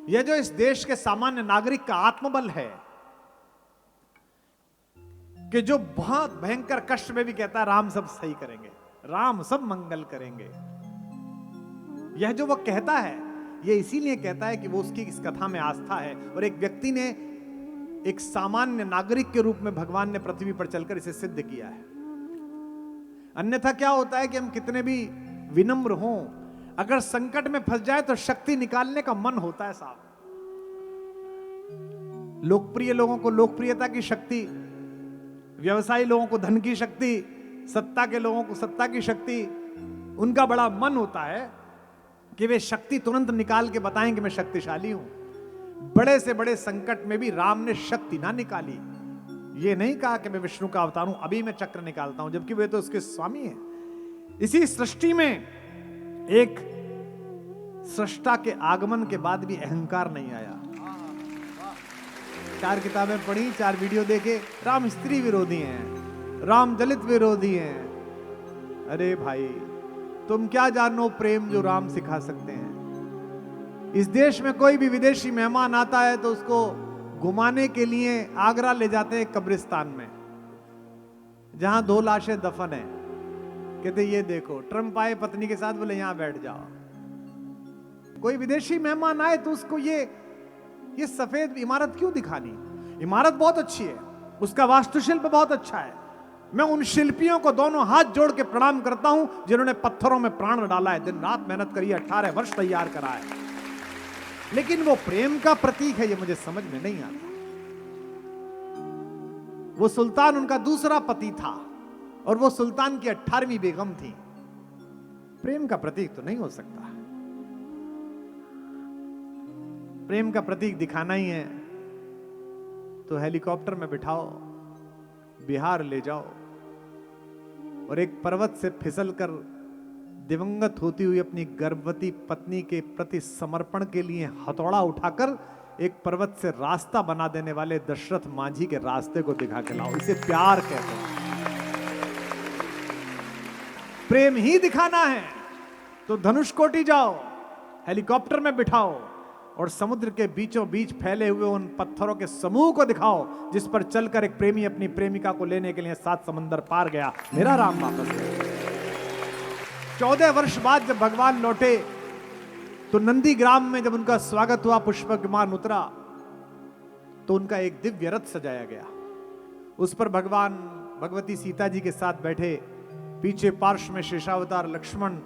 यह जो इस देश के सामान्य नागरिक का आत्मबल है कि जो बहुत भयंकर कष्ट में भी कहता है राम सब सही करेंगे, राम सब मंगल करेंगे। यह जो वो कहता है, यह इसीलिए कहता है कि वो उसकी इस कथा में आस्था है। और एक व्यक्ति ने, एक सामान्य नागरिक के रूप में भगवान ने पृथ्वी पर चलकर इसे सिद्ध किया है। अन्यथा क्या होता है कि हम कितने भी विनम्र हों, अगर संकट में फंस जाए तो शक्ति निकालने का मन होता है साहब। लोकप्रिय लोगों को लोकप्रियता की शक्ति, व्यवसायी लोगों को धन की शक्ति, सत्ता के लोगों को सत्ता की शक्ति, उनका बड़ा मन होता है कि वे शक्ति तुरंत निकाल के बताएं कि मैं शक्तिशाली हूं। बड़े से बड़े संकट में भी राम ने शक्ति ना निकाली। ये नहीं कहा कि मैं विष्णु का अवतार हूं, अभी मैं चक्र निकालता हूं, जबकि वे तो उसके स्वामी हैं। इसी सृष्टि में एक सृष्टा के आगमन के बाद भी अहंकार नहीं आया। 4 किताबें पढ़ी, 4 वीडियो देखे, राम स्त्री विरोधी हैं, राम दलित विरोधी हैं। अरे भाई, तुम क्या जानो प्रेम जो राम सिखा सकते हैं। इस देश में कोई भी विदेशी मेहमान आता है तो उसको घुमाने के लिए आगरा ले जाते हैं, कब्रिस्तान में जहां 2 लाशें दफन है। कहते ये देखो, ट्रंप आए पत्नी के साथ, बोले यहां बैठ जाओ। कोई विदेशी मेहमान आए तो उसको ये सफेद इमारत क्यों दिखानी? इमारत बहुत अच्छी है, उसका वास्तुशिल्प बहुत अच्छा है। मैं उन शिल्पियों को दोनों हाथ जोड़ के प्रणाम करता हूं जिन्होंने पत्थरों में प्राण डाला है, दिन रात मेहनत करी, 18 वर्ष तैयार करा है। लेकिन वो प्रेम का प्रतीक है, ये मुझे समझ में नहीं आता। वो सुल्तान उनका दूसरा पति था और वो सुल्तान की 18वीं बेगम थी। प्रेम का प्रतीक तो नहीं हो सकता। प्रेम का प्रतीक दिखाना ही है तो हेलीकॉप्टर में बिठाओ, बिहार ले जाओ और एक पर्वत से फिसलकर दिवंगत होती हुई अपनी गर्भवती पत्नी के प्रति समर्पण के लिए हथौड़ा उठाकर एक पर्वत से रास्ता बना देने वाले दशरथ मांझी के रास्ते को दिखा के लाओ। इसे प्यार कहते हैं। प्रेम ही दिखाना है तो धनुषकोटी जाओ, हेलीकॉप्टर में बिठाओ और समुद्र के बीचों बीच फैले हुए उन पत्थरों के समूह को दिखाओ जिस पर चलकर एक प्रेमी अपनी प्रेमिका को लेने के लिए 7 समंदर पार गया। मेरा राम वापस गया। 14 वर्ष बाद जब भगवान लौटे तो नंदीग्राम में जब उनका स्वागत हुआ, पुष्पक विमान उतरा तो उनका एक दिव्य रथ सजाया गया। उस पर भगवान भगवती सीता जी के साथ बैठे, पीछे पार्श्व में शेषावतार लक्ष्मण,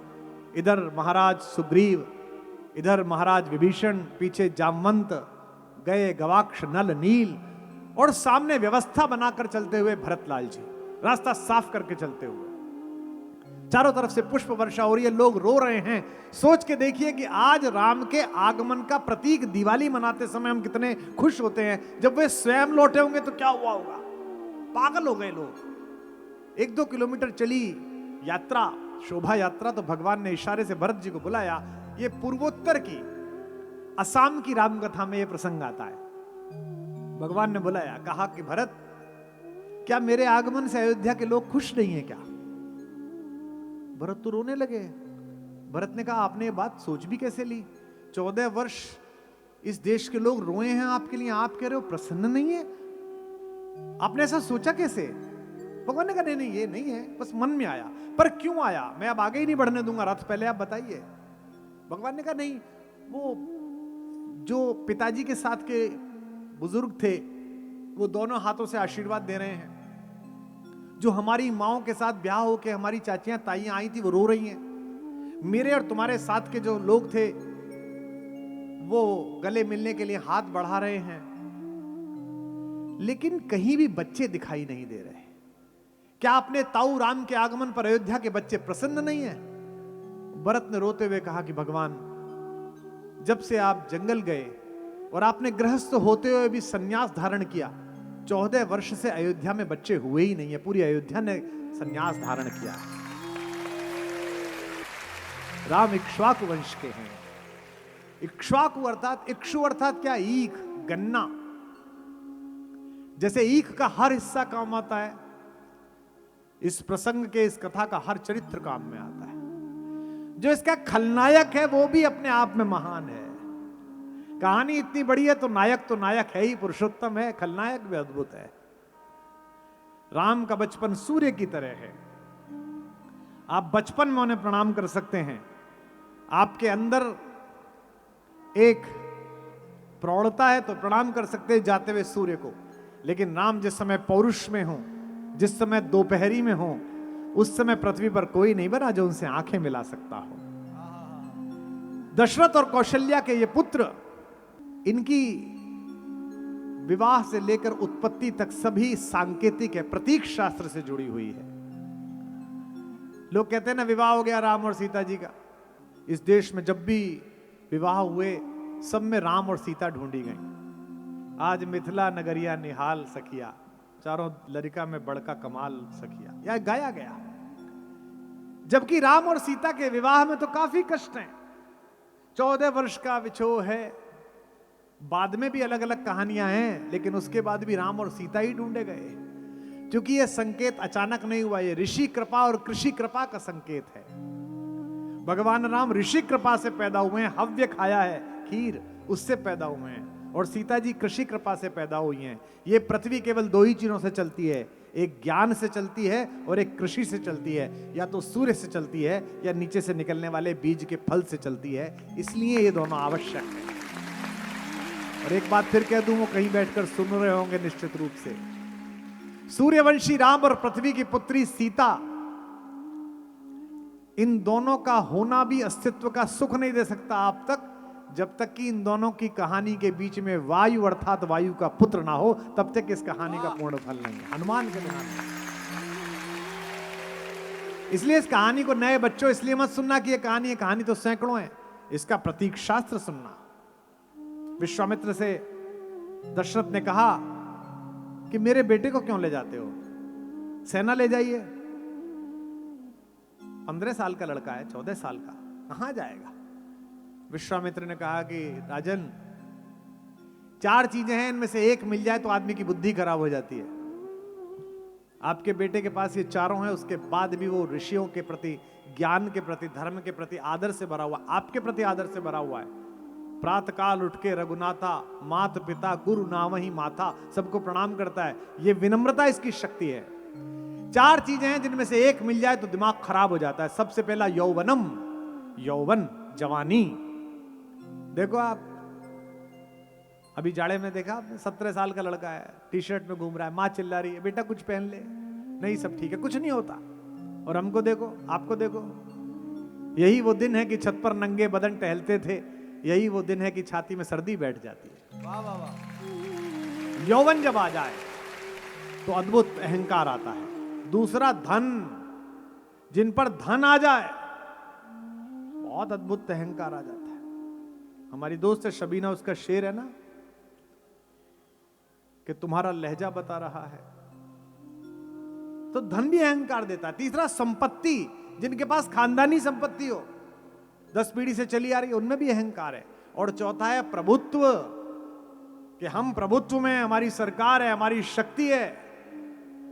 इधर महाराज सुग्रीव, इधर महाराज विभीषण, पीछे जामवंत, गए गवाक्ष नल नील और सामने व्यवस्था बनाकर चलते हुए भरतलाल जी, रास्ता साफ करके चलते हुए। चारों तरफ से पुष्प वर्षा हो रही है, लोग रो रहे हैं। सोच के देखिए कि आज राम के आगमन का प्रतीक दिवाली मनाते समय हम कितने खुश होते हैं, जब वे स्वयं लौटे होंगे तो क्या हुआ होगा? पागल हो गए लोग। 1-2 किलोमीटर चली यात्रा, शोभा यात्रा, तो भगवान ने इशारे से भरत जी को बुलाया। ये पूर्वोत्तर की, असम की रामकथा में यह प्रसंग आता है। भगवान ने बुलाया, कहा कि भरत, क्या मेरे आगमन से अयोध्या के लोग खुश नहीं हैं क्या? भरत तो रोने लगे। भरत ने कहा, आपने ये बात सोच भी कैसे ली? 14 वर्ष इस देश के लोग रोए हैं आपके लिए, आप कह रहे हो प्रसन्न नहीं है? आपने ऐसा सोचा कैसे? भगवान ने कहा, नहीं ये नहीं है, बस मन में आया। पर क्यों आया? मैं अब आगे ही नहीं बढ़ने दूंगा रथ, पहले आप बताइए। भगवान ने कहा, नहीं, वो जो पिताजी के साथ के बुजुर्ग थे वो दोनों हाथों से आशीर्वाद दे रहे हैं। जो हमारी माओं के साथ ब्याह होके हमारी चाचियां ताइयां आई थी वो रो रही हैं। मेरे और तुम्हारे साथ के जो लोग थे वो गले मिलने के लिए हाथ बढ़ा रहे हैं, लेकिन कहीं भी बच्चे दिखाई नहीं दे रहे। क्या अपने ताऊ राम के आगमन पर अयोध्या के बच्चे प्रसन्न नहीं है? भरत ने रोते हुए कहा कि भगवान, जब से आप जंगल गए और आपने गृहस्थ होते हुए भी संन्यास धारण किया, 14 वर्ष से अयोध्या में बच्चे हुए ही नहीं है। पूरी अयोध्या ने संन्यास धारण किया। राम इक्ष्वाकु वंश के हैं। इक्ष्वाकु अर्थात, इक्षु अर्थात क्या? ईख, गन्ना। जैसे ईख का हर हिस्सा काम आता है, इस प्रसंग के, इस कथा का हर चरित्र काम में आता है। जो इसका खलनायक है वो भी अपने आप में महान है, कहानी इतनी बड़ी है तो नायक है ही, पुरुषोत्तम है, खलनायक भी अद्भुत है। राम का बचपन सूर्य की तरह है। आप बचपन में उन्हें प्रणाम कर सकते हैं। आपके अंदर एक प्रौढ़ता है तो प्रणाम कर सकते हैं जाते हुए सूर्य को। लेकिन राम जिस समय पौरुष में हो, जिस समय दोपहरी में हो, उस समय पृथ्वी पर कोई नहीं बना जो उनसे आंखें मिला सकता हो। दशरथ और कौशल्या के ये पुत्र, इनकी विवाह से लेकर उत्पत्ति तक सभी सांकेतिक है, प्रतीक शास्त्र से जुड़ी हुई है। लोग कहते हैं ना विवाह हो गया राम और सीता जी का। इस देश में जब भी विवाह हुए सब में राम और सीता ढूंढी गई। आज मिथिला नगरिया निहाल सखिया, चारों लड़का में बड़का कमाल सखिया, यह गाया गया। जबकि राम और सीता के विवाह में तो काफी कष्ट हैं। 14 वर्ष का विछोह है। बाद में भी अलग अलग कहानियां हैं, लेकिन उसके बाद भी राम और सीता ही ढूंढे गए। क्योंकि यह संकेत अचानक नहीं हुआ, यह ऋषि कृपा और कृषि कृपा का संकेत है। भगवान राम ऋषि कृपा से पैदा हुए हैं, हव्य खाया है खीर, उससे पैदा हुए हैं। और सीता जी कृषि कृपा से पैदा हुई हैं। ये पृथ्वी केवल दो ही चीजों से चलती है, एक ज्ञान से चलती है और एक कृषि से चलती है। या तो सूर्य से चलती है या नीचे से निकलने वाले बीज के फल से चलती है। इसलिए ये दोनों आवश्यक है। और एक बात फिर कह दूं, वो कहीं बैठकर सुन रहे होंगे निश्चित रूप से, सूर्यवंशी राम और पृथ्वी की पुत्री सीता, इन दोनों का होना भी अस्तित्व का सुख नहीं दे सकता आप तक, जब तक कि इन दोनों की कहानी के बीच में वायु अर्थात वायु का पुत्र ना हो, तब तक इस कहानी का पूर्ण फल नहीं है। हनुमान के बिना नहीं। इसलिए इस कहानी को नए बच्चों इसलिए मत सुनना कि ये कहानी है, कहानी तो सैकड़ों है। इसका प्रतीक शास्त्र सुनना। विश्वामित्र से दशरथ ने कहा कि मेरे बेटे को क्यों ले जाते हो, सेना ले जाइए। 15 साल का लड़का है, 14 साल का, कहां जाएगा। विश्वामित्र ने कहा कि राजन, 4 चीजें हैं, इनमें से एक मिल जाए तो आदमी की बुद्धि खराब हो जाती है। आपके बेटे के पास ये चारों हैं, उसके बाद भी वो ऋषियों के प्रति, ज्ञान के प्रति, धर्म के प्रति आदर से भरा हुआ, आपके प्रति आदर से भरा हुआ है। प्रातः काल उठ के रघुनाथा, मात पिता गुरु नामहि माथा, सबको प्रणाम करता है। ये विनम्रता इसकी शक्ति है। 4 चीजें हैं जिनमें से एक मिल जाए तो दिमाग खराब हो जाता है। सबसे पहला यौवनम, यौवन, जवानी। देखो आप अभी जाड़े में देखा आपने, 17 साल का लड़का है, टी शर्ट में घूम रहा है, माँ चिल्ला रही है बेटा कुछ पहन ले, नहीं सब ठीक है, कुछ नहीं होता। और हमको देखो, आपको देखो, यही वो दिन है कि छत पर नंगे बदन टहलते थे, यही वो दिन है कि छाती में सर्दी बैठ जाती है। वाह वाह वाह। यौवन जब आ जाए तो अद्भुत अहंकार आता है। दूसरा धन, जिन पर धन आ जाए बहुत अद्भुत अहंकार आ जाता है। हमारी दोस्त है शबीना, उसका शेर है ना कि तुम्हारा लहजा बता रहा है, तो धन भी अहंकार देता है। तीसरा संपत्ति, जिनके पास खानदानी संपत्ति हो, 10 पीढ़ी से चली आ रही है, उनमें भी अहंकार है। और चौथा है प्रभुत्व, कि हम प्रभुत्व में, हमारी सरकार है, हमारी शक्ति है।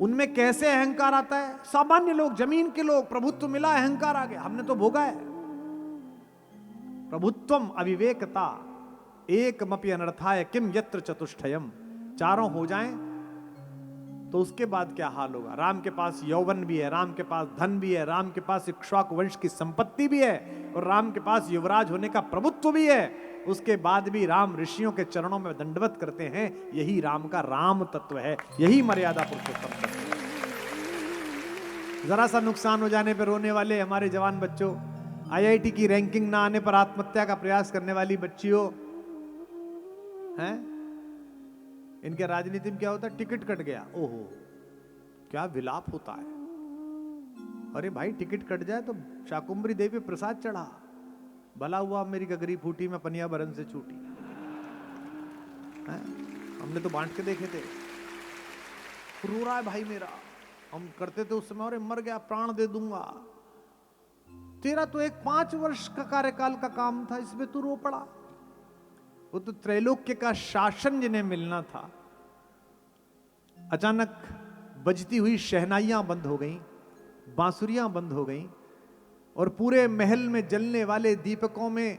उनमें कैसे अहंकार आता है। सामान्य लोग, जमीन के लोग, प्रभुत्व मिला अहंकार आ गया, हमने तो भोगा है। प्रभुत्वम अविवेकता एकमपि अनर्थाय किम यत्र चतुष्टयम। चारों हो जाएं तो उसके बाद क्या हाल होगा। राम के पास यौवन भी है, राम के पास धन भी है, राम के पास इक्ष्वाकु वंश की संपत्ति भी है, और राम के पास युवराज होने का प्रभुत्व भी है। उसके बाद भी राम ऋषियों के चरणों में दंडवत करते हैं। यही राम का राम तत्व है, यही मर्यादा पुरुषोत्तम तत्व है। जरा सा नुकसान हो जाने पर रोने वाले हमारे जवान बच्चों, IIT की रैंकिंग ना आने पर आत्महत्या का प्रयास करने वाली बच्चियों हैं, इनके राजनीति में क्या होता है, टिकट कट गया, ओहो क्या विलाप होता है। अरे भाई टिकट कट जाए तो शाकुंभरी देवी प्रसाद चढ़ा, भला हुआ मेरी गगरी फूटी में पनिया बरन से छूटी। हमने तो बांट के देखे थे। रो रहा है भाई मेरा, हम करते थे उस समय, अरे मर गया प्राण दे दूंगा। तेरा तो एक 5 वर्ष का कार्यकाल का काम था, इसमें तू रो पड़ा। वो तो त्रैलोक्य का शासन जिन्हें मिलना था, अचानक बजती हुई शहनाइयां बंद हो गईं, बांसुरियां बंद हो गईं, और पूरे महल में जलने वाले दीपकों में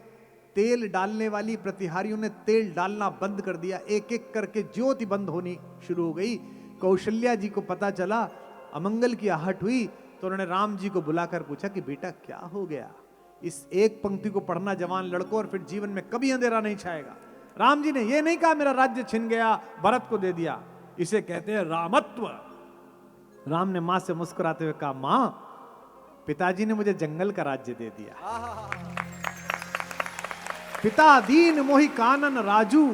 तेल डालने वाली प्रतिहारियों ने तेल डालना बंद कर दिया, एक एक करके ज्योति बंद होनी शुरू हो गई। कौशल्या जी को पता चला, अमंगल की आहट हुई, तो उन्होंने राम जी को बुलाकर पूछा कि बेटा क्या हो गया? इस एक पंक्ति को पढ़ना जवान लड़कों, और फिर जीवन में कभी अंधेरा नहीं छाएगा। राम जी ने यह नहीं कहा मेरा राज्य छिन गया, भरत को दे दिया, इसे कहते हैं रामत्व। राम ने मां से मुस्कुराते हुए कहा, मां, पिताजी ने मुझे जंगल का राज्य दे दिया। पिता दीन मोहि कानन राजू,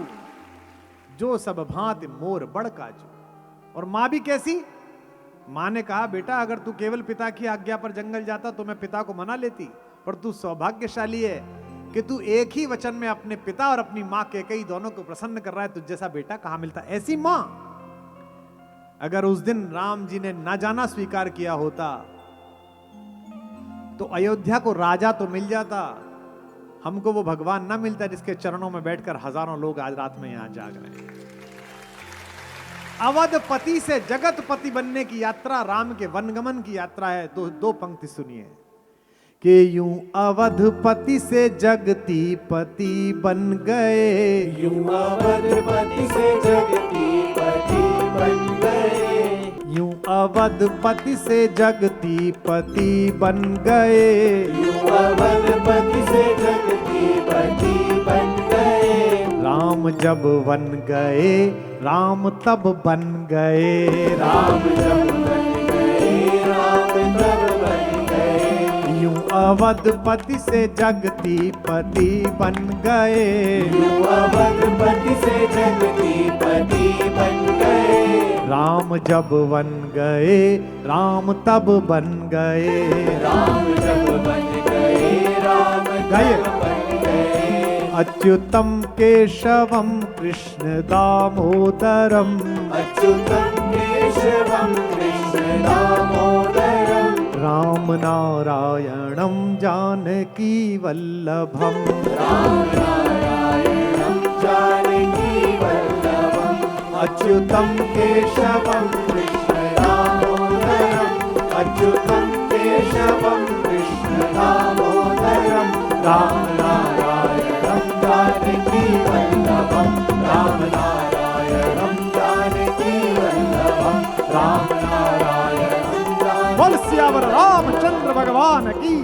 जो सब भांति मोर बड़ काजू। और मां भी कैसी? मां ने कहा, बेटा अगर तू केवल पिता की आज्ञा पर जंगल जाता तो मैं पिता को मना लेती, पर तू सौभाग्यशाली है कि तू एक ही वचन में अपने पिता और अपनी मां कैकेयी दोनों को प्रसन्न कर रहा है। तुझ जैसा बेटा कहां मिलता? ऐसी मां। अगर उस दिन राम जी ने ना जाना स्वीकार किया होता तो अयोध्या को राजा तो मिल जाता, हमको वो भगवान ना मिलता जिसके चरणों में बैठकर हजारों लोग आज रात में यहां जाग रहे हैं। अवधपति से जगतपति बनने की यात्रा राम के वनगमन की यात्रा है। दो पंक्ति सुनिए कि यूं अवधपति से जगती पति बन गए, यूं अवधपति से जगती पति बन गए, यूं अवधपति से जगती पति बन गए, यूं अवधपति से जगती पति बन गए। राम जब बन गए राम तब बन गए, राम जब बन गए राम तब बन गए, यूं अवधपति से जगती पति बन गए, यूं अवधपति से जगती पति बन गए। राम जब बन गए राम तब बन गए, राम जब बन गए राम तब बन गए। अच्युतम केशवम कृष्ण दामोदरम, अच्युतम केशवम कृष्ण दामोदरम, राम नारायणम जानकी वल्लभम, राम नारायणम जानकी वल्लभम। अच्युतम केशवम कृष्ण दामोदरम, अच्युतम केशवम कृष्ण दामोदरम, राम नारायणम जानकी वल्लभम, राम नारायणम जानकी वल्लभम, राम नारायणम जानकी। बोल सियावर रामचंद्र भगवान की।